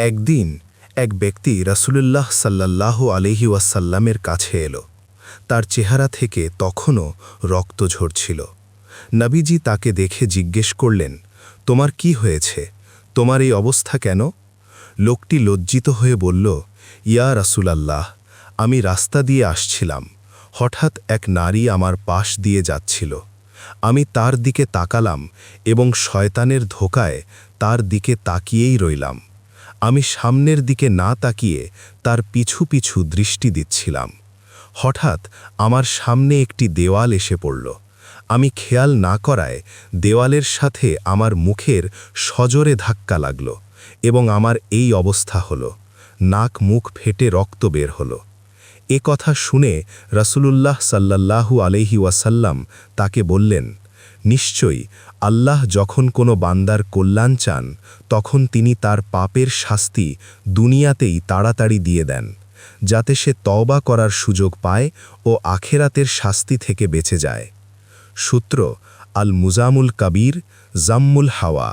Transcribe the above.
একদিন এক ব্যক্তি রাসূলুল্লাহ সাল্লাল্লাহু আলাইহি ওয়াসাল্লামের কাছে এলো। তার চেহারা থেকে তখনও রক্ত ঝরছিল। নবীজি তাকে দেখে জিজ্ঞেস করলেন, তোমার কি হয়েছে? তোমার এই অবস্থা কেন? লোকটি লজ্জিত হয়ে বলল, ইয়া রাসূলাল্লাহ, আমি রাস্তা দিয়ে আসছিলাম। হঠাৎ এক নারী আমার পাশ দিয়ে যাচ্ছিল। আমি তার দিকে তাকালাম এবং শয়তানের ধোঁকায় তার দিকে তাকিয়েই রইলাম। আমি সামনের দিকে না তাকিয়ে তার পিছু পিছু দৃষ্টি দিচ্ছিলাম। হঠাৎ আমার সামনে একটি দেওয়াল এসে পড়ল। আমি খেয়াল না করায় দেওয়ালের সাথে আমার মুখের সজোরে ধাক্কা লাগল এবং আমার এই অবস্থা হল। নাক মুখ ফেটে রক্ত বের হল। এ কথা শুনে রাসূলুল্লাহ সাল্লাল্লাহু আলাইহি ওয়াসাল্লাম তাকে বললেন, নিশ্চয়ই আল্লাহ যখন কোনো বান্দার কল্যাণ চান তখন তিনি তার পাপের শাস্তি দুনিয়াতেই তাড়াতাড়ি দিয়ে দেন, যাতে সে তওবা করার সুযোগ পায় ও আখেরাতের শাস্তি থেকে বেঁচে যায়। সূত্র আল মুজামুল কাবীর, জাম্মুল হাওয়া।